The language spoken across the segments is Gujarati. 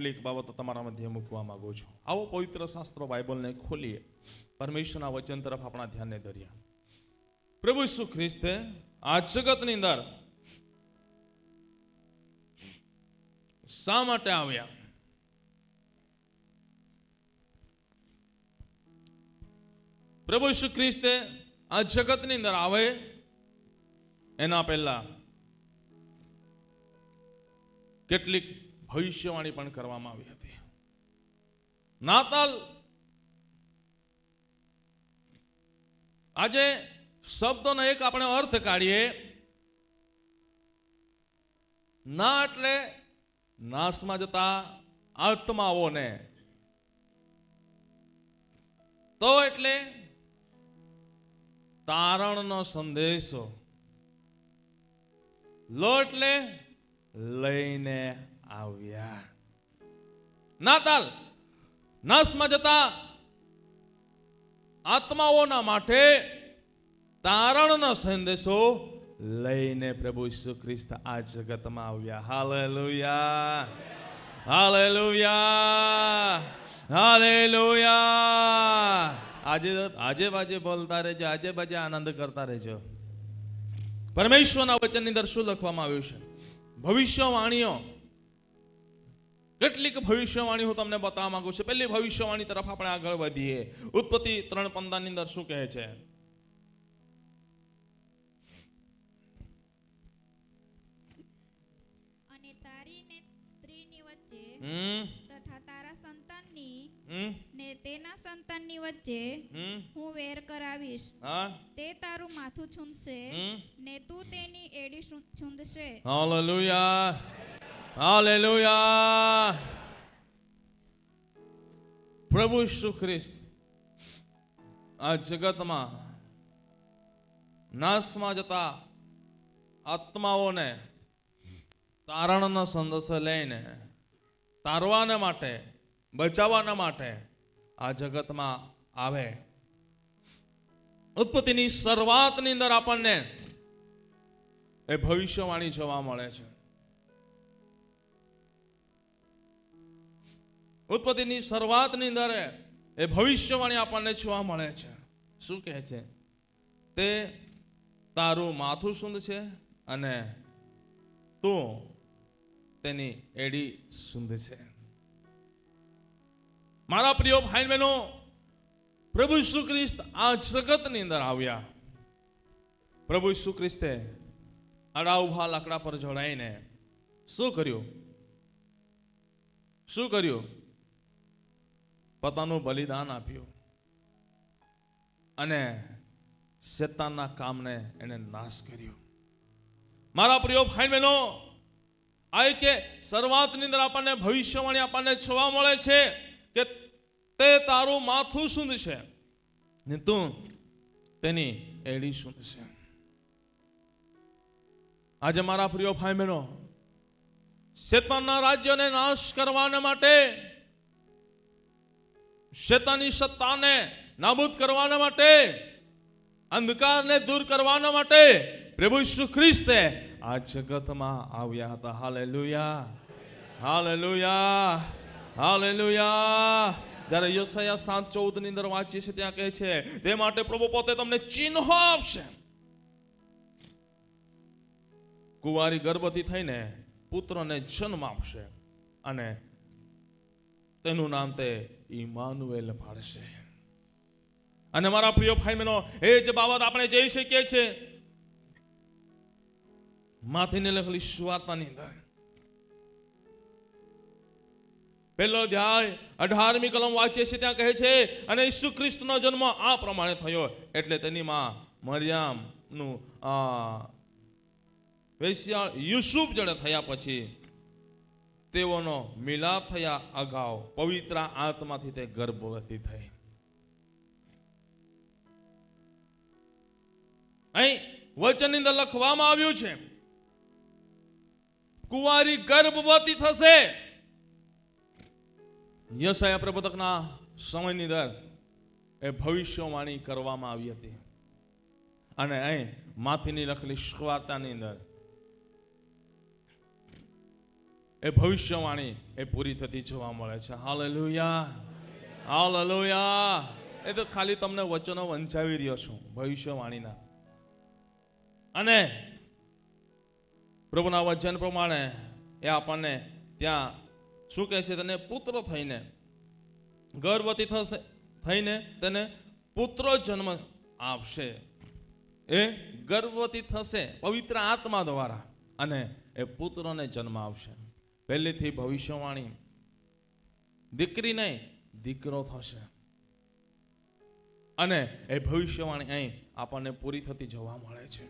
કેટલીક બાબતો તમારા મધ્ય મૂકવા માંગુ છું. આવો પવિત્ર શાસ્ત્રો બાઇબલને ખોલીએ, પરમેશ્વરના વચન તરફ આપણા ધ્યાનને ધરીએ. પ્રભુ ઈસુ ખ્રિસ્તે આ જગતની અંદર શા માટે આવ્યા? પ્રભુ ઈસુ ખ્રિસ્તે આ જગતની અંદર આવે એના પહેલા કેટલીક ભવિષ્યવાણી પણ કરવામાં આવી હતી. નાતાલ આજે શબ્દોનો એક આપણે અર્થ કાઢીએ. ના એટલે નાશમાં જતા આત્માઓને, તો એટલે તારણનો સંદેશો, લો એટલે લઈને આવ્યા. નાતાલ નાશમાં જતા આત્માઓના માટે તારણનો સંદેશો લઈને પ્રભુ ઈસુ ખ્રિસ્ત આ જગતમાં આવ્યા. Hallelujah, hallelujah, hallelujah. આજે બાજે બોલતા રહેજો, આજે બાજે આનંદ કરતા રહેજો. પરમેશ્વરના વચનની અંદર શું લખવામાં આવ્યું છે? ભવિષ્યવાણીઓ, કેટલીક ભવિષ્યવાણી હું તમને બતાવવા માંગુ છું. પહેલી ભવિષ્યવાણી તરફ આપણે આગળ વધીએ. ઉત્પત્તિ 3:15 ની અંદર શું કહે છે? અને તારી ને સ્ત્રીની વચ્ચે તથા તારા સંતાનની ને તેના સંતાનની વચ્ચે હું વેર કરાવીશ. તે તારું માથું છૂંદશે ને તું તેની એડી છૂંદશે. Hallelujah, hallelujah. પ્રભુ ઈસુ ખ્રિસ્ત આ જગતમાં નાશમાં જતા આત્માઓને તારણનો સંદેશો લઈને તારવાના માટે, બચાવવાના માટે આ જગતમાં આવે. ઉત્પત્તિની શરૂઆતની અંદર આપણને એ ભવિષ્યવાણી જોવા મળે છે. ઉત્પત્તિની શરૂઆતની અંદર એ ભવિષ્યવાણી આપણને જોવા મળે છે. શું કહે છે? તે તારું માથું સૂંદશે અને તું તેની એડી સૂંદશે. મારા પ્રિય ભાઈ બહેનો, પ્રભુ ઈસુ ખ્રિસ્ત આ જગતની અંદર આવ્યા. પ્રભુ ઈસુ ખ્રિસ્તે આડા ઉભા લાકડા પર જોડાઈને શું કર્યું? શું કર્યું? પોતાનું બલિદાન આપ્યું અને શેતાનના કામને એને નાશ કર્યો. મારા પ્રિય ભાઈ બહેનો, આ કે શરૂઆતની અંદર આપણને ભવિષ્યવાણી આપણને જોવા મળે છે કે તે તારું માથું સૂંદશે ને તું તેની એડી સૂંદશે. આજે મારા પ્રિય ભાઈ બહેનો, શેતાનના રાજ્યને નાશ કરવાના માટે, શેતાની સત્તાને નાબૂદ કરવાના માટે, અંધકારને દૂર કરવાના માટે પ્રભુ ઈસુ ખ્રિસ્તે આ જગતમાં આવ્યા હતા. Hallelujah, hallelujah, hallelujah. જ્યારે યશાયા 7:14 ની અંદર વાંચીએ છીએ ત્યાં કહે છે, તે માટે પ્રભુ પોતે તમને ચિહ્નો આપશે. કુંવારી ગર્ભવતી થઈને પુત્રને જન્મ આપશે અને તેનું નામ તે ઇમાનુએલ પાડશે. અને મારા પ્રિય ભાઈ બહેનો, એ જ બાબત આપણે જોઈ શકીએ છીએ માથીને લખેલી સુવાર્તાની અંદર. પહેલો અધ્યાય 18મી કલમ વાંચીએ છીએ ત્યાં કહે છે, અને ઈસુ ખ્રિસ્તનો જન્મ આ પ્રમાણે થયો એટલે તેની માં મરિયમનું વેશ્યા યુસુફ જોડે થયા પછી તેઓનો મિલાપ થયા અગાઉ પવિત્ર આત્માથી તે ગર્ભવતી થઈ. અહીં વચનની અંદર લખવામાં આવ્યું છે, કુંવારી ગર્ભવતી થશે. યશાયા પ્રવક્તાના સમયની અંદર એ ભવિષ્યવાણી કરવામાં આવી હતી. અને અહીં માથીની લખેલી સુવાર્તાની અંદર એ ભવિષ્યવાણી એ પૂરી થતી જોવા મળે છે. Hallelujah, hallelujah. એ તો ખાલી તમને વચનો વંચાવી રહ્યો છું ભવિષ્યવાણીના. અને પ્રભુના વચન પ્રમાણે એ આપણને ત્યાં શું કહે છે, તેને પુત્ર થઈને ગર્ભવતી થઈને તેને પુત્ર જન્મ આપશે. એ ગર્ભવતી થશે પવિત્ર આત્મા દ્વારા અને એ પુત્રને જન્મ આપશે. પહેલેથી ભવિષ્યવાણી દીકરી નહીં દીકરો થશે. અને એ ભવિષ્યવાણી અહીં આપણને પૂરી થતી જોવા મળે છે.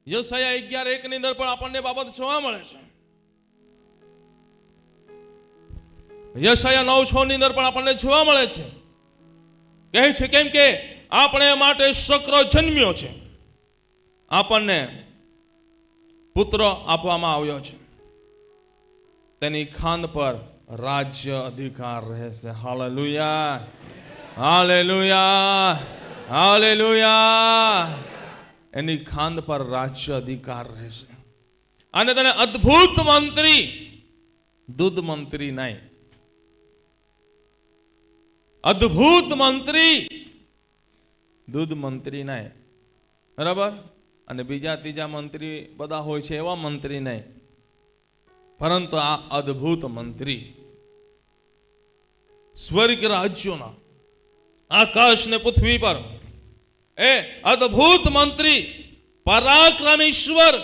યશાયા 11:1 ની અંદર પણ આપણને બાબત જોવા મળે છે. યશાયા 9:6 ની અંદર પણ આપણને જોવા મળે છે. કહે છે કેમ કે આપણે માટે શુક્ર જન્મ્યો છે, આપણને પુત્ર આપવામાં આવ્યો છે, તેની ખાંદ પર રાજ્ય અધિકાર રહેશે. Hallelujah, hallelujah, hallelujah. એની ખાંદ પર રાજ્ય અધિકાર રહેશે અને તેને અદ્ભુત મંત્રી, દૂધ મંત્રી નહીં, અદ્ભુત મંત્રી, દૂધ મંત્રી નહીં, બરાબર. અને બીજા ત્રીજા મંત્રી બધા હોય છે એવા મંત્રી નહીં, પરંતુ આ અદ્ભુત મંત્રી, સ્વર્ગ રાજ્યોના આકાશ ને પૃથ્વી પર એ અદ્ભુત મંત્રી, પરાક્રમી ઈશ્વર,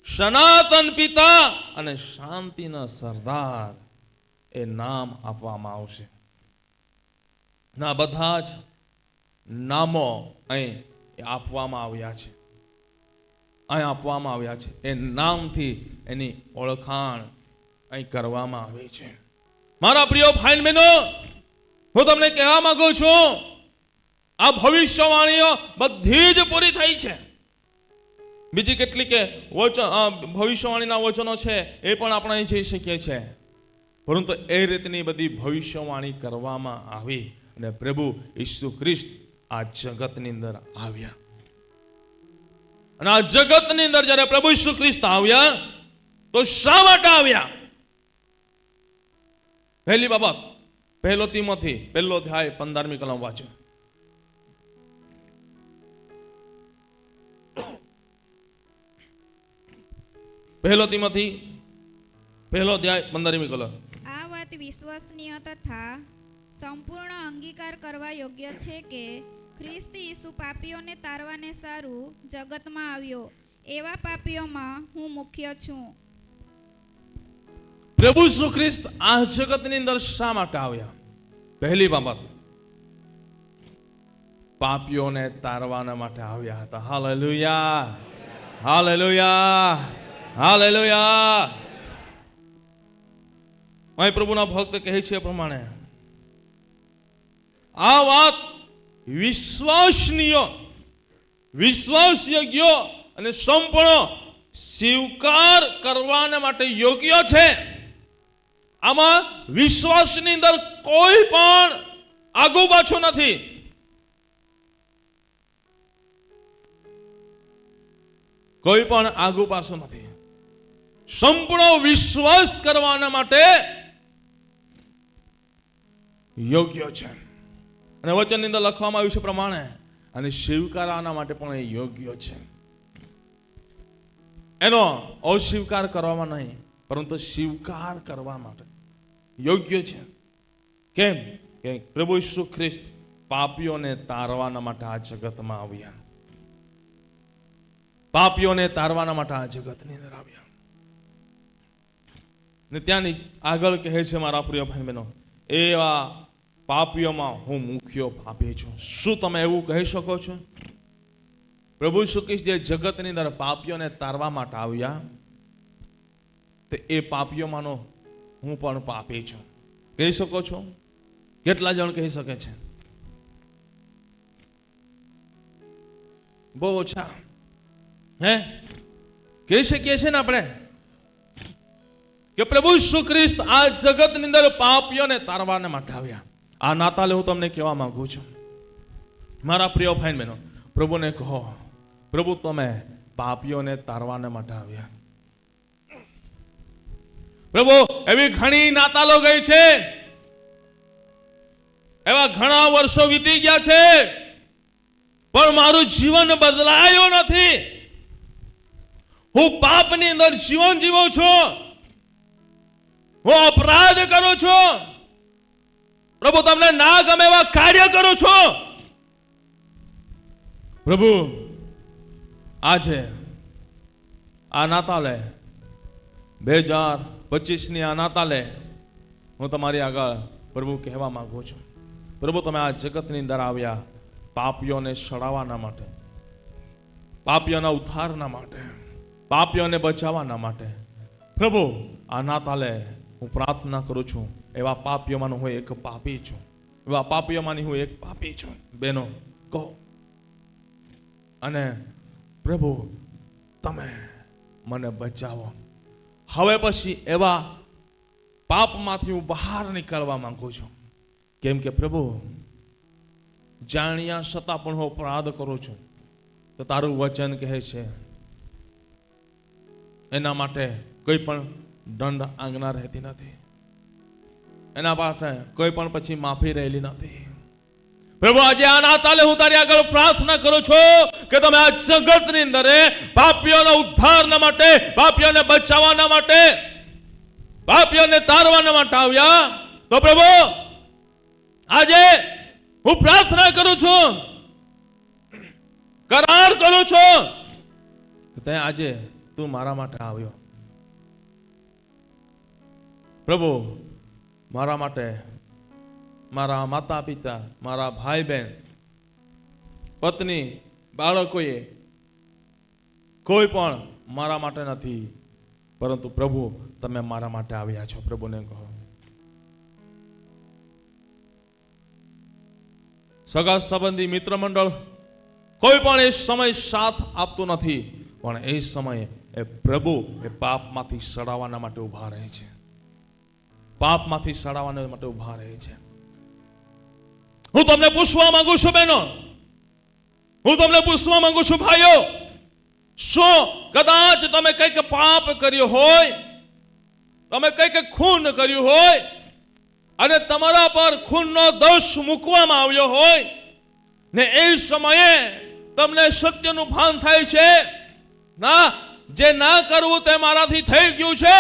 સનાતન પિતા અને શાંતિના સરદાર એ નામ આપવામાં આવશે. ના બધા જ નામો અહીં આપવામાં આવ્યા છે, અહીં આપવામાં આવ્યા છે. એ નામથી એની ઓળખાણ અહીં કરવામાં આવી છે. મારા પ્રિય ભાઈ બહેનો, હું તમને કહેવા માંગુ છું, આ ભવિષ્યવાણીઓ બધી જ પૂરી થઈ છે. બીજી કેટલીક ભવિષ્યવાણીના વચનો છે એ પણ આપણે અહીં જોઈ શકીએ છીએ, પરંતુ એ રીતની બધી ભવિષ્યવાણી કરવામાં આવી અને પ્રભુ ઈસુ ખ્રિસ્ત આ જગતની અંદર આવ્યા. અને આ જગતની અંદર જ્યારે પ્રભુ ઈસુ ખ્રિસ્ત આવ્યા તો શા માટે આવ્યા? પહેલી બાબત, 1 તિમોથી 1 અધ્યાય 15મી કલમ વાંચો. 1 તિમોથી 1 અધ્યાય 15મી કલમ. આ વાત વિશ્વસનીય તથા સંપૂર્ણ અંગીકાર કરવા યોગ્ય છે કે ખ્રિસ્ત ઈસુ પાપીઓને તારવાને સારું જગતમાં આવ્યો, એવા પાપીઓમાં હું મુખ્ય છું. પ્રભુ ઈસુ ખ્રિસ્ત આ જગતની અંદર શા માટે આવ્યા? પહેલી બાબત, પાપીઓને તારવાના માટે આવ્યા હતા. Hallelujah, hallelujah, hallelujah. અહીં પ્રભુના ભક્ત કહે છે પ્રમાણે આ વાત વિશ્વાસનીય, વિશ્વાસયોગ્ય અને સંપૂર્ણ સ્વીકાર કરવાને માટે યોગ્ય છે. આમાં વિશ્વાસની અંદર કોઈ પણ આગુ પાછું નથી. કોઈ પણ આગુ પાછું નથી. સંપૂર્ણ વિશ્વાસ કરવાના માટે યોગ્ય છે. અને વચનની અંદર લખવામાં આવ્યું છે પ્રમાણે અને સ્વીકારવાના માટે પણ એ યોગ્ય છે. એનો અસ્વીકાર કરવામાં નહીં, પરંતુ સ્વીકાર કરવા માટે યોગ્ય છે. કેમ કે પ્રભુ ઈસુ ખ્રિસ્ત પાપીઓને તારવાના માટે આ જગતમાં આવ્યા. પાપીઓને તારવાના માટે આ જગતની અંદર આવ્યા. ને ત્યાંની આગળ કહે છે મારા પ્રિય ભાઈ બહેનો, એવા પાપીઓમાં હું મુખ્ય પાપી છું. શું તમે એવું કહી શકો છો? પ્રભુ ઈસુ ખ્રિસ્ત જે જગતની અંદર પાપીઓને તારવા માટે આવ્યા, તો એ પાપીઓમાંનો હું પણ પાપી છું. કહી શકો છો? કેટલા જણ કહી શકે છે? બહુ ઓછા. હે, કહી શકીએ છીએ ને આપણે કે પ્રભુ ઈસુ ખ્રિસ્ત આ જગતની અંદર પાપીઓને તારવાને માટે આવ્યા. આ નાતાલે હું તમને કહેવા માંગુ છું મારા પ્રિય ભાઈ બહેનો, પ્રભુને કહો, પ્રભુ તમે પાપીઓને તારવાને માટે આવ્યા. પ્રભુ એવી ઘણી નાતાલો ગઈ છે, એવા ઘણા વર્ષો વીતી ગયા છે, પણ મારું જીવન બદલાયો નથી. હું પાપની અંદર જીવન જીવું છું, હું અપરાધ કરું છું. પ્રભુ તમને ના ગમે એવા કાર્ય કરું છું. પ્રભુ આજે આ નાતાલે 2025ની આ નાતાલે હું તમારી આગળ પ્રભુ કહેવા માંગુ છું, પ્રભુ તમે આ જગતની અંદર આવ્યા પાપીઓને છડાવવાના માટે, પાપીઓના ઉદ્ધારના માટે, પાપીઓને બચાવવાના માટે. પ્રભુ આ નાતાલે હું પ્રાર્થના કરું છું, એવા પાપીઓમાંનો હું એક પાપી છું, એવા પાપીઓમાંની હું એક પાપી છું. બહેનો કહો, અને પ્રભુ તમે મને બચાવો. હવે પછી એવા પાપમાંથી હું બહાર નીકળવા માંગુ છું, કેમ કે પ્રભુ જાણ્યા છતાં પણ હું અપરાધ કરું છું, તો તારું વચન કહે છે એના માટે કોઈ પણ દંડ આજ્ઞા રહેતી નથી, એના માટે કોઈ પણ પછી માફી રહેલી નથી. પ્રભુ આજે આ નાતાલે હું તારી આગળ પ્રાર્થના કરું છું કે તમે આ જગતની અંદર પાપીઓના ઉદ્ધારના માટે, પાપીઓને બચાવવાના માટે, પાપીઓને તારવાના માટે આવ્યા. તો પ્રભુ આજે હું પ્રાર્થના કરું છું, કરાર કરું છું કે તે આજે તું મારા માટે આવ્યો. પ્રભુ મારા માટે, મારા માતા પિતા, મારા ભાઈ બહેન, પત્ની, બાળકોએ કોઈ પણ મારા માટે નથી, પરંતુ પ્રભુ તમે મારા માટે આવ્યા છો. પ્રભુને કહો. સગા સંબંધી, મિત્ર મંડળ કોઈ પણ એ સમય સાથ આપતું નથી, પણ એ સમયે એ પ્રભુ એ પાપમાંથી સડાવવાના માટે ઉભા રહે છે, પાપમાંથી સડાવવાના માટે ઉભા રહે છે. હું તમને પૂછવા માંગુ છું બહેનો, હું તમને પૂછવા માંગુ છું ભાઈઓ, શું કદાચ તમે કંઈક પાપ કર્યું હોય, તમે કંઈક ખૂન કર્યું હોય અને તમારા પર ખૂનનો દોષ મૂકવામાં આવ્યો હોય ને એ સમયે તમને સત્યનું ભાન થાય છે, ના જે ના કરવું તે મારાથી થઈ ગયું છે,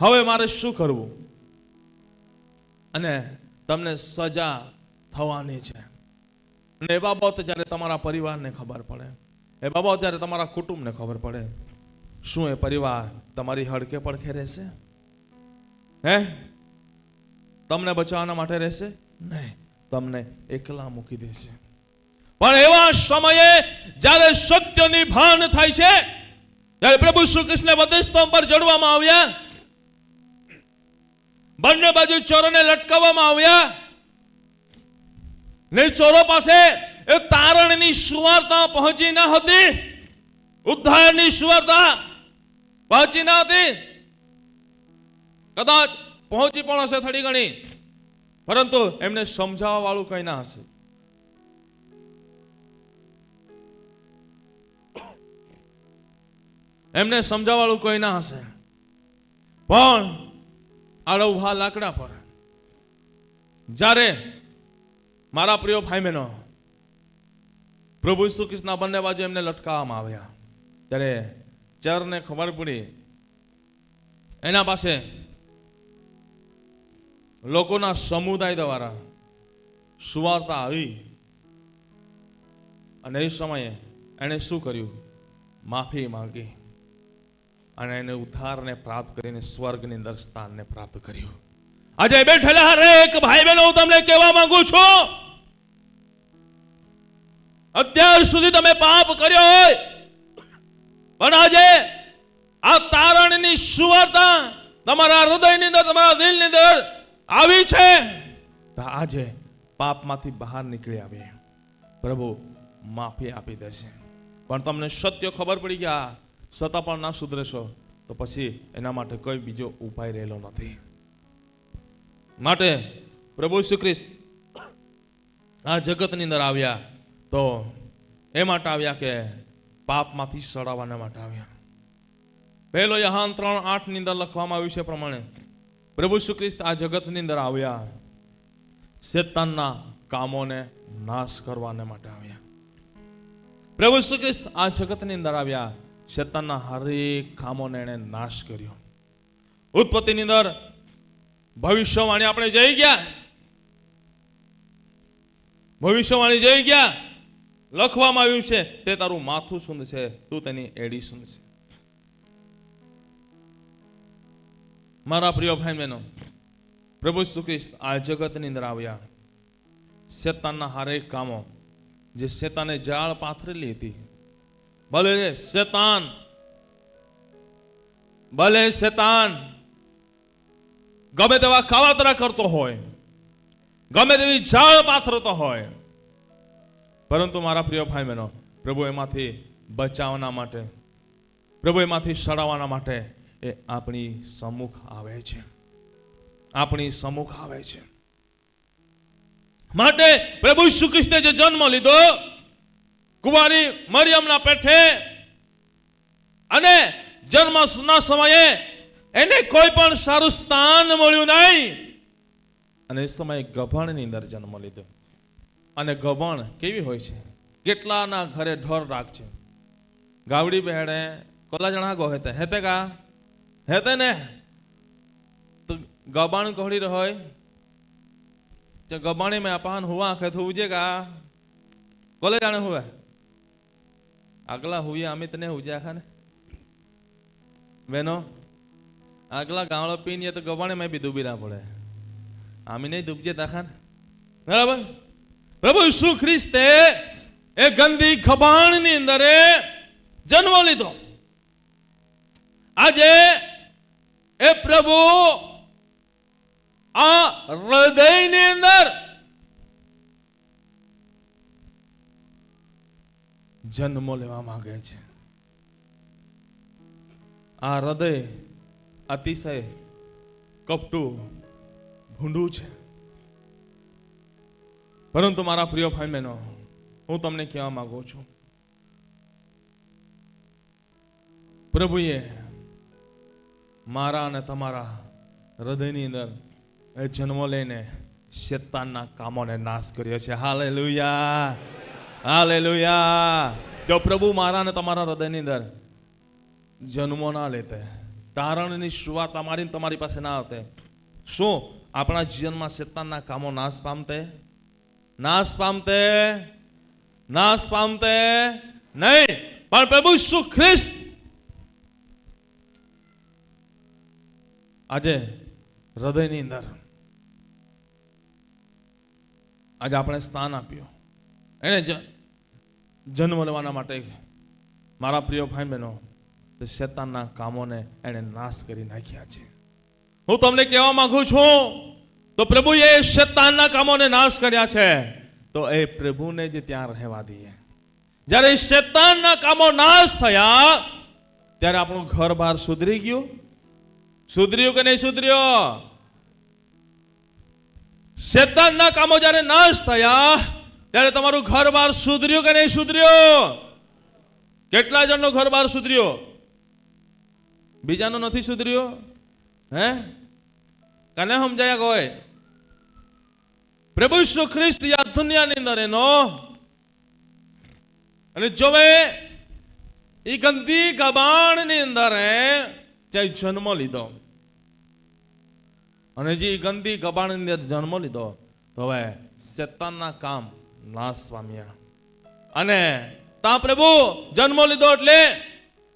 હવે મારે શું કરવું? અને તમને સજા થવાની છે. અને એ બાબત જ્યારે તમારા પરિવારને ખબર પડે, એ બાબત જ્યારે તમારા કુટુંબને ખબર પડે, શું એ પરિવાર તમારી હડકે પડખે રહેશે? હે? તમને બચાવવાના માટે રહેશે? નહીં, તમને એકલા મૂકી દેશે. પણ એવા સમયે જ્યારે સત્યની ભાન થાય છે, ત્યારે પ્રભુ શ્રી કૃષ્ણ વધસ્તંભ પર ચડવામાં આવ્યા, બંને બાજુ ચોરોને લટકાવવામાં આવ્યા ને ચોરો પાસે એ તારણની સુવાર્તા પહોંચી ન હતી, ઉદ્ધારની સુવાર્તા પહોંચી ન હતી. કદાચ પહોંચી પણ હશે થોડી ઘણી, પરંતુ એમને સમજાવવા વાળું કઈ ના હશે. એમને સમજાવવા વાળું કોઈ ના હશે. પણ આડવા લાકડા પર જ્યારે મારા પ્રિય ભાઈ બહેનો પ્રભુ ઈસુ ખ્રિસ્તના બંને બાજુ એમને લટકાવવામાં આવ્યા, ત્યારે ચરને ખબર પડી એના પાસે લોકોના સમુદાય દ્વારા સુવાર્તા આવી, અને એ સમયે એણે શું કર્યું? માફી માંગી અને એને ઉદ્ધારને પ્રાપ્ત કરીને સ્વર્ગની અંદર સ્થાનને પ્રાપ્ત કર્યું. આજે બેઠેલા હરેક ભાઈ બહેનો હું તમને કહેવા માંગુ છું, અત્યાર સુધી તમે પાપ કર્યો હોય, પણ આજે આ તારણની સુવાર્તા તમારા હૃદયની અંદર, તમારા દિલની અંદર આવી છે, તો આજે પાપમાંથી બહાર નીકળી આવે, પ્રભુ માફી આપી દેશે. પણ તમને સત્ય ખબર પડી ગયા છતાં પણ ના સુધરેશો, તો પછી એના માટે કોઈ બીજો ઉપાય રહેલો નથી. માટે પ્રભુ શ્રી કૃષ્ણ આ જગતની અંદર આવ્યા તો એ માટે આવ્યા કે પાપમાંથી સડાવવાના માટે આવ્યા. પહેલો યહાન 3:8 ની અંદર લખવામાં આવ્યું છે પ્રમાણે પ્રભુ ઈસુ ખ્રિસ્ત આ જગતની અંદર આવ્યા શેતાનના કામોને નાશ કરવાને માટે આવ્યા. પ્રભુ ઈસુ ખ્રિસ્ત આ જગતની અંદર આવ્યા શેતાનના હરેક કામોને એણે નાશ કર્યો. ઉત્પત્તિની અંદર ભવિષ્યવાણી આપણે જઈ ગયા, ભવિષ્યવાણી જઈ ગયા. લખવામાં આવ્યું છે તે તારું માથું સુંદ છે, તું તેની એડી સુંદ છે. મારા પ્રિય ભાઈ બહેનો, પ્રભુ ઈસુ ખ્રિસ્ત આ જગતની અંદર આવ્યા શેતાનના હરેક કામો જે શેતાને જાળ પાથરેલી હતી, ભલે શેતાન ગમે તેવા કાવતરા કરતો હોય, ગમે તેવી જાળ પાથરતો હોય, પરંતુ મારા પ્રિય ભાઈ બહેનો, પ્રભુ એમાંથી બચાવવાના માટે, પ્રભુ એમાંથી સડાવવાના માટે એ આપણી સમ્મુખ આવે છે, આપણી સમ્મુખ આવે છે. માટે પ્રભુ ઈસુ ખ્રિસ્તે જે જન્મ લીધો કુંવારી મરિયમના પેઠે, અને જન્મના સમયે એને કોઈ પણ સારું સ્થાન મળ્યું નહીં, અને એ સમયે ગભણની અંદર જન્મ લીધો. અને ગભણ કેવી હોય છે? કેટલાના ઘરે ઢોર રાખશે, ગાવડી બેડે કોલા જણા ગો હેતે હેતે કા હેતે ને તો ગબાણ કહડી હોય જે ગબાણી में अपन हुआ खे तो उजे का कोले जाने हुआ अगला हुई अमित ने हुजा खाने बहनों अगला गावड़ो पीने तो गबाणे में भी डूबी रहा पड़े, आमी नहीं डूबजे ताखान. बराबर प्रभु ईसु ख्रिस्ते ए गंदी खबाणनी अंदर जन्म लीधो. આજે એ પ્રભુ આ હૃદયની અંદર જન્મ લેવા માંગે છે. આ હૃદય અતિશય કપટું ભૂંડું છે. પરંતુ મારા પ્રિય ભાઈ બહેનો, હું તમને કહેવા માંગુ છું, પ્રભુએ મારા અને તમારા હૃદયની અંદર એ જન્મ લઈને શેતાનના કામોને નાશ કર્યો છે. Hallelujah, hallelujah. જો પ્રભુ મારા અને તમારા હૃદયની અંદર જન્મો ના લેતે, તારણની શરૂઆત અમારી તમારી પાસે ના આવતે, શું આપણા જીવનમાં શેતાનના કામો નાશ પામતે? નાશ પામતે? નાશ પામતે નહીં. પણ પ્રભુ ઈસુ ખ્રિસ્ત આજે હૃદયની અંદર આજે આપણે સ્થાન આપ્યું, એને જન્મ લેવાના માટે. મારા પ્રિય ભાઈ બહેનો, શેતાનના કામોને એને નાશ કરી નાખ્યા છે. હું તમને કહેવા માંગુ છું, તો પ્રભુએ શેતાનના કામોને નાશ કર્યા છે, તો એ પ્રભુને જ ત્યાં રહેવા દઈએ. જ્યારે શેતાનના કામો નાશ થયા ત્યારે આપણું ઘર બહાર સુધરી ગયું. સુધર્યું કે નહીં સુધર્યો? શેતાનના કામો જ્યારે નાશ થયા ત્યારે તમારું ઘર બહાર સુધર્યું કે નહીં સુધર્યો? કેટલા જણનો ઘર બહાર સુધર્યો? બીજાનો નથી સુધર્યો? હે કને સમજાયા કોઈ? પ્રભુ ઈસુ ખ્રિસ્ત આ દુનિયાની અંદર એનો અને જોવે એ ગંદી ગબાણની અંદર જન્મ લીધો, અને જે ગંદી ગબાણની અંદર જન્મ લીધો તો હવે શેતાનના કામ નાશ પામ્યા. અને તા પ્રભુ જન્મ લીધો એટલે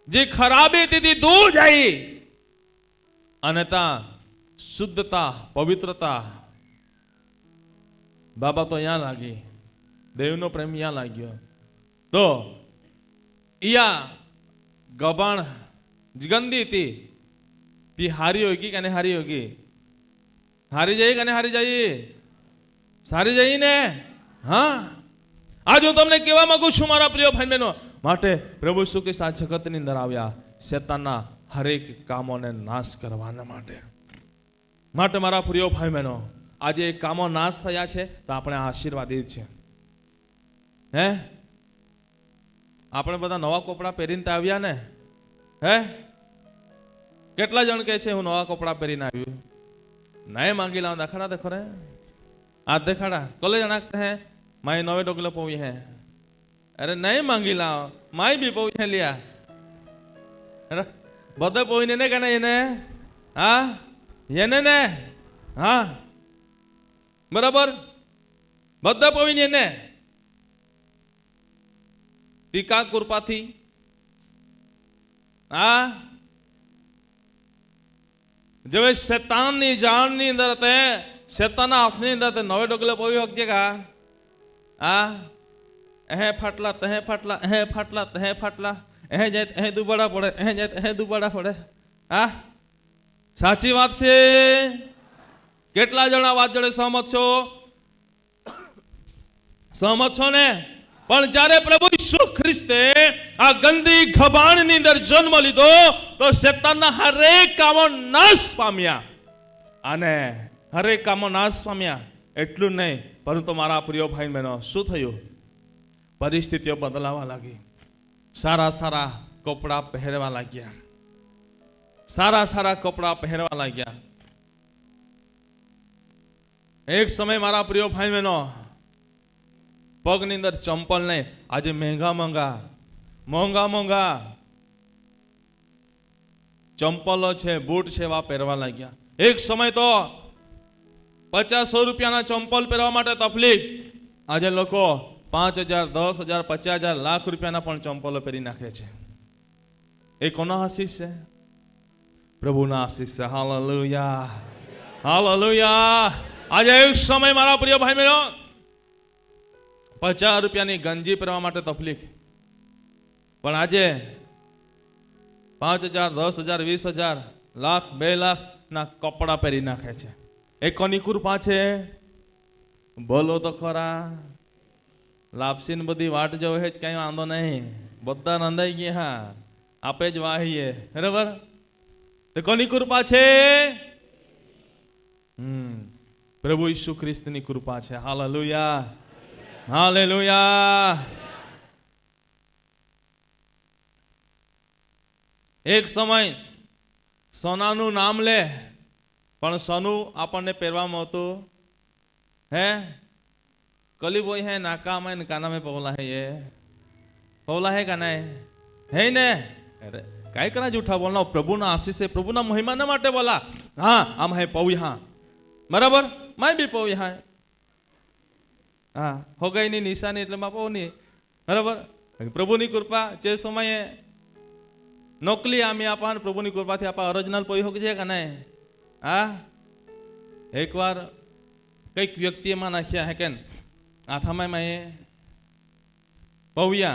જે ખરાબી હતી દૂર જાય, અને તા શુદ્ધતા પવિત્રતા બાબા તો અહીંયા લાગી, દેવનો પ્રેમ અહીંયા લાગ્યો. તો યા ગબાણ ગંદી હતી તી હારી હોગી કે નહીં હારી હોગી? હારી જઈ કે નહીં હારી જઈ? સારી જઈ ને. હા, આજે હું તમને કહેવા માંગુ છું મારા પ્રિય ભાઈ બહેનો, માટે પ્રભુ ઈસુ ખ્રિસ્ત આ જગતની અંદર આવ્યા શેતાનના હરેક કામોને નાશ કરવાના માટે. માટે મારા પ્રિય ભાઈ બહેનો, આજે એ કામો નાશ થયા છે તો આપણે આશીર્વાદિત છે. હે આપણે બધા નવા કપડાં પહેરીને આવ્યા ને, હે કેટલા જણ કહે છે હું નવા કપડા પહેરીને આવ્યું? નહીં માંગી લાવ, દેખાડા देखो रे, आज देखाड़ा कोले जनाते हैं माई नवे डोगले पोई है, अरे नहीं मांगी लाओ, माई भी पोई है लिया, अरे बदे पोई ने कहना ये ने, हाँ ये ने, हाँ बराबर बदे पोई ने टीका कुरपा थी, हाँ जब शैतान नी जान नी अंदर ते शैतान अपने अंदर ते नवे डोगले पोई हक जगह आ एहे फाटला तहे फाटला एहे फाटला तहे फाटला एहे जात एहे दुबाड़ा पड़े एहे जात एहे दुबाड़ा पड़े आ साची बात छे કેટલા જણા વાત જોડે સહમત છો ને પણ જ્યારે પ્રભુ ઈસુ ખ્રિસ્તે આ ગંદી ખબાણની અંદર જન્મ લીધો તો શેતાનના હરેક કામો નાશ પામ્યા અને હરેક કામો નાશ પામ્યા એટલું નહીં પરંતુ મારા પ્રિય ભાઈ બહેનો શું થયું પરિસ્થિતિઓ બદલાવા લાગી સારા સારા કપડા પહેરવા લાગ્યા સારા સારા કપડા પહેરવા લાગ્યા એક સમય મારા પ્રિય ભાઈ બહેનો પગની અંદર ચંપલ નહીં આજે મહેંગા મોંઘા ચંપલો છે બૂટ છે એવા પહેરવા લાગ્યા એક સમય તો 50-100 રૂપિયાના ચંપલ પહેરવા માટે તકલીફ આજે લોકો 5,000 10,000 50,000 લાખ રૂપિયાના પણ ચંપલો પહેરી નાખે છે એ કોનો આશીષ છે પ્રભુના આશીષ છે હાલેલુયા હાલેલુયા આજે એક સમય મારા પ્રિય ભાઈ બહેનો 50 રૂપિયાની ગંજી પહેરવા માટે તકલીફ પણ આજે 5,000 10,000 20,000 લાખ 2 લાખ ના કપડા પહેરી નાખે છે એ કોની કૃપા છે બોલો તો ખરા લાપસી ને બધી વાટ જવો હે કઈ વાંધો નહીં બધા રંધાઈ ગયા હા આપે જ વાહીએ બરાબર તો કોની કૃપા છે પ્રભુ ઈસુ ખ્રિસ્તની કૃપા છે હાલેલુયા હાલેલુયા એક સમય સોનાનું નામ લે પણ સોનું આપણને પહેરવામાં આવતું હે कली बोई है नाका में काना में पवला है ये पवला है काना है ने अरे काय करा झूठा बोलना प्रभु ना आशीष से प्रभु ना महिमा ना माटे बोला हाँ हम है पवी हाँ बराबर मैं भी पवी हाँ हाँ हो गई नहीं निशानी એટલે માં પવ નહીં બરાબર પ્રભુની કૃપા જે સમયે નોકલી આમી આપણ પ્રભુની કૃપાથી આપા ઓરિજિનલ પવી હોક છે કાના હા એકવાર કઈક વ્યક્તિએ માં નાખ્યા હે કેન आथामा में पविया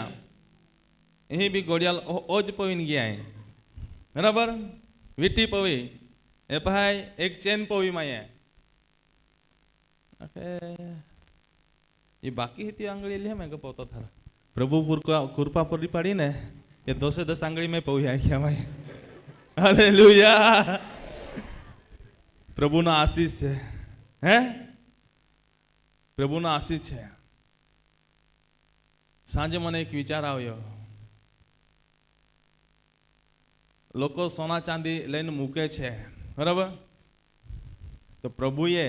यही भी गोड़ियाल ओज पवीन गया है बराबर विटी पवी ए भाई एक चेन पवी में ये बाकी ही आंगली लिया मैं पोता था प्रभु कृपा पूरी पड़ी ने ये 210 आंगली में पवी आई क्या भाई हालेलुया प्रभु ना आशीष है પ્રભુના આશીષ છે સાંજે મને એક વિચાર આવ્યો લોકો સોના ચાંદી લઈને મૂકે છે બરાબર તો પ્રભુએ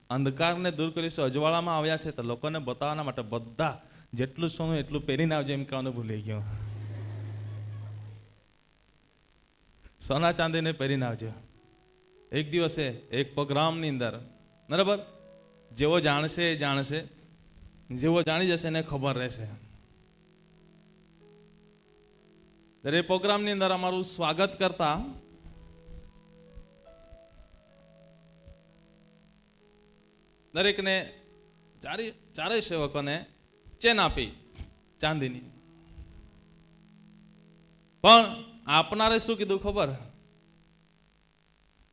અંધકારને દૂર કરી અજવાળામાં આવ્યા છે તો લોકોને બતાવવાના માટે બધા જેટલું સોનું એટલું પહેરીને આવજો એમ કહેવાનું ભૂલી ગયો સોના ચાંદીને પહેરીને આવજો એક દિવસે એક પ્રોગ્રામની અંદર બરાબર જેવો જાણશે એ જાણશે જેવો જાણી જશે એને ખબર રહેશે ત્યારે એ પ્રોગ્રામની અંદર અમારું સ્વાગત કરતા દરેકને ચારે સેવકોને ચેન આપી ચાંદીની પણ આપનારે શું કીધું ખબર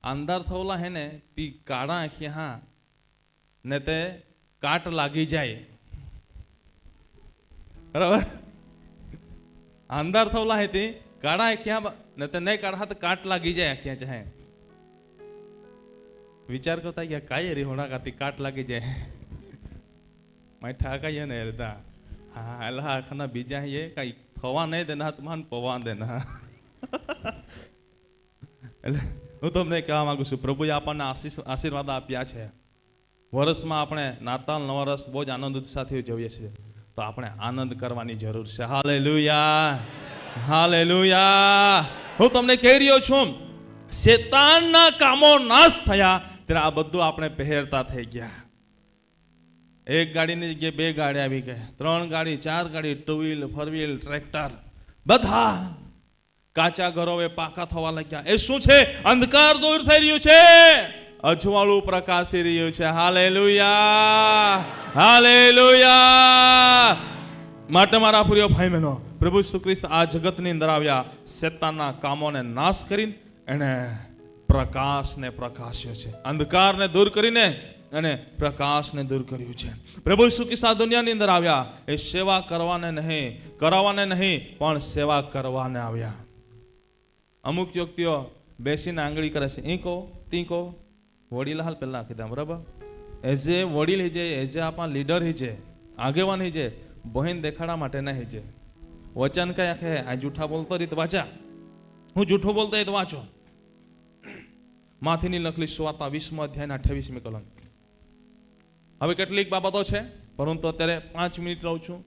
અંધાર થયેલા હે ને તી કાળા આંખી હા ने ते काट लागी जाए बराबर अंधार थवला है ती काढ़ा आख्या ने ते नहीं काढ़ा तो काट लागी जाए आख्या चाहे विचार करता क्या काय रे होना का ती काट लागी जाए मैं ठाका ये नहीं रहता हाँ अल्लाह खाना बीजा ये कई थवा नहीं देना तुमान पवा देना એટલે હું તમને કહેવા માંગુ છું, પ્રભુએ આપણને આશીર્વાદ આપ્યા છે. વર્ષમાં આપણે નાતાલ નવા વર્ષ બહુ જ આનંદ ઉત્સાહથી ઉજવીએ છીએ, તો આપણે આનંદ કરવાની જરૂર છે. Hallelujah, hallelujah. હું તમને કહી રહ્યો છું, શેતાનના કામો નાશ થયા ત્યારે આ બધું આપણે પહેરતા થઈ ગયા. એક ગાડીની જગ્યાએ 2 ગાડી આવી ગઈ, 3 ગાડી, 4 ગાડી, 2 વ્હીલ, 4 વ્હીલ, ટ્રેક્ટર, બધા કાચા ઘરો એ પાકા થવા લાગ્યા. એ શું છે? અંધકાર દૂર થઈ રહ્યું છે, અજવાળું પ્રકાશી રહ્યું છે. Hallelujah, hallelujah. માટે મારા પ્રિય ભાઈ બહેનો, પ્રભુ ઈસુ ખ્રિસ્ત આ જગતની અંદર આવ્યા, શેતાનના કામોને નાશ કરીને એને પ્રકાશને પ્રકાશ્યો છે. અંધકારને દૂર કરીને અને પ્રકાશને દૂર કર્યું છે. પ્રભુ ઈસુ ખ્રિસ્ત આ દુનિયાની અંદર આવ્યા એ સેવા કરવાને નહીં, કરાવવાને નહીં, પણ સેવા કરવાને આવ્યા. અમુક વ્યક્તિઓ બેસીને આંગળી કરે છે, ઈ કહો તી કહો. વડીલ હાલ પહેલાં કીધા, બરાબર? એઝ એ વડીલ હિજે, એઝ એ આપણા લીડર હિજે, આગેવાન હિજે, બહેન દેખાડા માટે ના હિજે. વચન કયા કે આ જૂઠા બોલતો રીત વાંચા, હું જૂઠો બોલતો એ તો વાંચો. માથીની લખલી સુવાર્તા 20મો અધ્યાયના 28મી કલમ. હવે કેટલીક બાબતો છે, પરંતુ અત્યારે 5 મિનિટ રહું છું,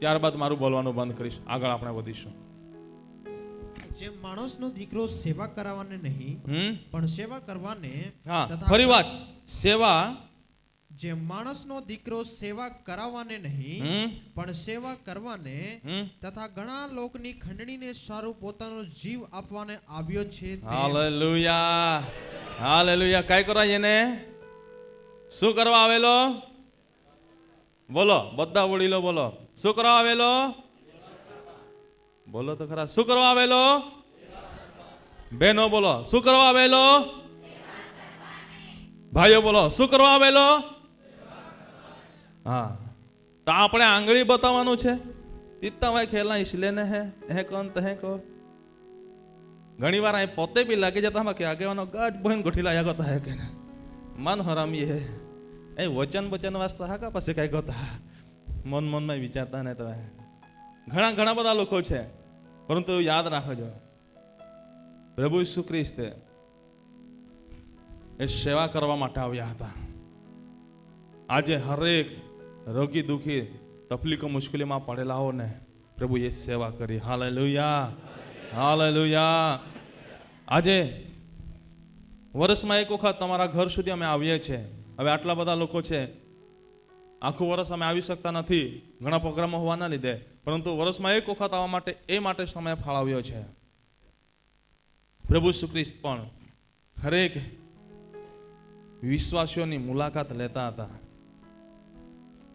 ત્યારબાદ મારું બોલવાનું બંધ કરીશ. આગળ આપણે વધીશું. જેમ માણસનો દીકરો સેવા કરાવવાને નહીં પણ સેવા કરવાને, હા, ફરી વાત. સેવા, જેમ માણસનો દીકરો સેવા કરાવવાને નહીં પણ સેવા કરવાને તથા ઘણા લોકની ખંડણીને સારું પોતાનો જીવ આપવાને આવ્યો છે. Hallelujah, hallelujah. કાઈ કરવા એને? શું કરવા આવેલો? બોલો બધા વડીલો, બોલો શું કરવા આવેલો? બોલો તો ખરા, શું કરવા આવેલો? બહેનો બોલો શું કરવા આવેલો? ભાઈઓ બોલો શું કરવા આવેલો? હા, તો આપણે આંગળી બતાવવાનું છે. ઇત્તા ભાઈ ખેલા इसलिए ने है कौन तहे को. ઘણી વાર આ પોતે બી લાગી જતા કે આગેવાનો ગાજ બહેન ગોઠી લાયા ગતા હે કે મન હરામી હે એ વચન વાસ્તા હા કા પછી કઈ ગતા મનમાં વિચારતા ને. તો ઘણા બધા લોકો છે, પરંતુ યાદ રાખજો, પ્રભુ ઈસુ ખ્રિસ્ત એ સેવા કરવા માટે આવ્યા હતા. આજે હરેક રોગી દુઃખી તકલીફો મુશ્કેલીમાં પડેલાઓને પ્રભુએ સેવા કરી. Hallelujah, hallelujah. આજે વર્ષમાં એક વખત તમારા ઘર સુધી અમે આવીએ છીએ. હવે આટલા બધા લોકો છે, આખું વર્ષ અમે આવી શકતા નથી ઘણા પ્રોગ્રામો હોવાના લીધે, પરંતુ વર્ષમાં એક વખત આવવા માટે એ માટે સમય ફાળવ્યો છે. પ્રભુ ઈસુ ખ્રિસ્ત પણ હરેક વિશ્વાસીઓની મુલાકાત લેતા હતા.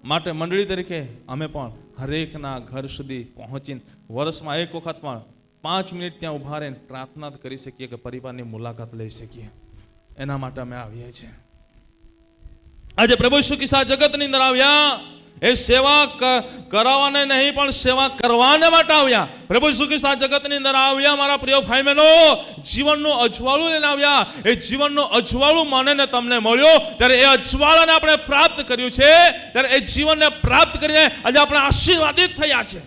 માટે મંડળી તરીકે અમે પણ હરેકના ઘર સુધી પહોંચીને વર્ષમાં એક વખત પણ 5 મિનિટ ત્યાં ઉભા રહીને પ્રાર્થના કરી શકીએ કે પરિવારની મુલાકાત લઈ શકીએ. એના માટે અમે આવીએ છીએ. આજે પ્રભુ ઈસુ ખ્રિસ્ત આ જગતની અંદર આવ્યા એ સેવા કરાવવાને નહીં પણ સેવા કરવાને માટે આવ્યા. પ્રભુ ઈસુ ખ્રિસ્ત આ જગતની અંદર આવ્યા મારા પ્રિય ભાઈ બહેનો, જીવનનું અજવાળું લઈને આવ્યા. એ જીવનનું અજવાળું મને ને તમને મળ્યો ત્યારે એ અજવાળાને આપણે પ્રાપ્ત કર્યું છે, ત્યારે એ જીવનને પ્રાપ્ત કરીને આજે આપણે આશીર્વાદિત થયા છે.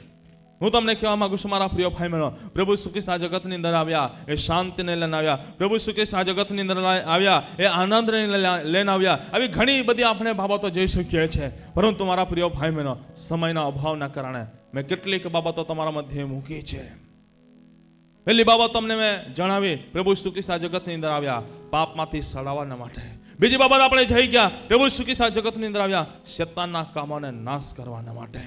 હું તમને કહેવા માંગુ છું મારા પ્રિય ભાઈ બહેનો, પ્રભુ ઈસુ ખ્રિસ્ત આ જગતની અંદર આવ્યા એ શાંતિને લઈને આવ્યા. પ્રભુ ઈસુ ખ્રિસ્ત આ જગતની અંદર આવ્યા એ આનંદને લઈને આવ્યા. આવી ઘણી બધી આપણે બાબતો જોઈ શકીએ છીએ, પરંતુ મારા પ્રિય ભાઈ બહેનો સમયના અભાવના કારણે મેં કેટલીક બાબતો તમારા મધ્યે મૂકી છે. પહેલી બાબત તમને મેં જણાવી, પ્રભુ ઈસુ ખ્રિસ્ત આ જગતની અંદર આવ્યા પાપમાંથી સડાવવાના માટે. બીજી બાબત આપણે જઈ ગયા, પ્રભુ ઈસુ ખ્રિસ્ત આ જગતની અંદર આવ્યા શેતાનના કામોને નાશ કરવાના માટે.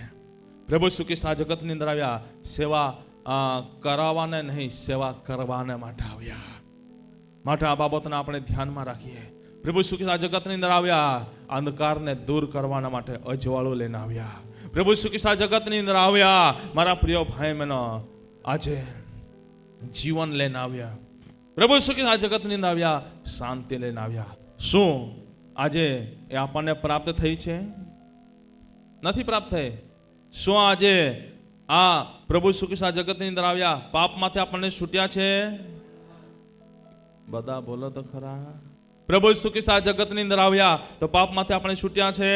પ્રભુ ઈસુ ખ્રિસ્ત આ જગતની અંદર આવ્યા સેવા કરાવવાને નહીં, સેવા કરવાને માટે આવ્યા. માટે આ બાબતને આપણે ધ્યાનમાં રાખીએ. પ્રભુ ઈસુ ખ્રિસ્ત આ જગતની અંદર આવ્યા અંધકારને દૂર કરવાના માટે, અજવાળું લઈને આવ્યા. પ્રભુ ઈસુ ખ્રિસ્ત આ જગતની અંદર આવ્યા મારા પ્રિય ભાઈ બહેનો આજે જીવન લઈને આવ્યા. પ્રભુ ઈસુ ખ્રિસ્ત આ જગતની અંદર આવ્યા શાંતિ લઈને આવ્યા. શું આજે એ આપણને પ્રાપ્ત થઈ છે? નથી પ્રાપ્ત થઈ. શું આજે આ પ્રભુ ઈસુ ખ્રિસ્ત આ જગતની અંદર આવ્યા પાપમાંથી આપણને છૂટ્યા છે? બધા બોલો તો ખરા. પ્રભુ ઈસુ ખ્રિસ્ત આ જગતની અંદર આવ્યા તો પાપમાંથી આપણે છૂટ્યા છે?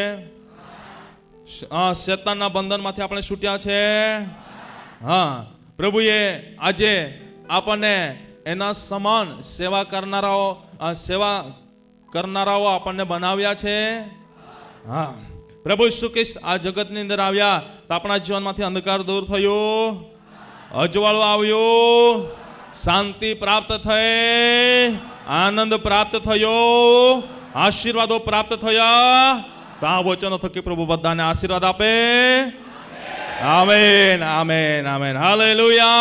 શેતાનના બંધનમાંથી આપણે છૂટ્યા છે? હા. પ્રભુએ આજે આપણને એના સમાન સેવા કરનારાઓ આપણને બનાવ્યા છે. હા, પ્રભુ ઈસુ ખ્રિસ્ત આ જગતની અંદર આવ્યા તો આપણા જીવનમાંથી અંધકાર દૂર થયો, અજવાળો આવ્યો, શાંતિ પ્રાપ્ત થઈ, આનંદ પ્રાપ્ત થયો, આશીર્વાદો પ્રાપ્ત થયા. તો આ વચનો થકી પ્રભુ બધાને આશીર્વાદ આપે. Amen, amen, amen. હાલેલુયા.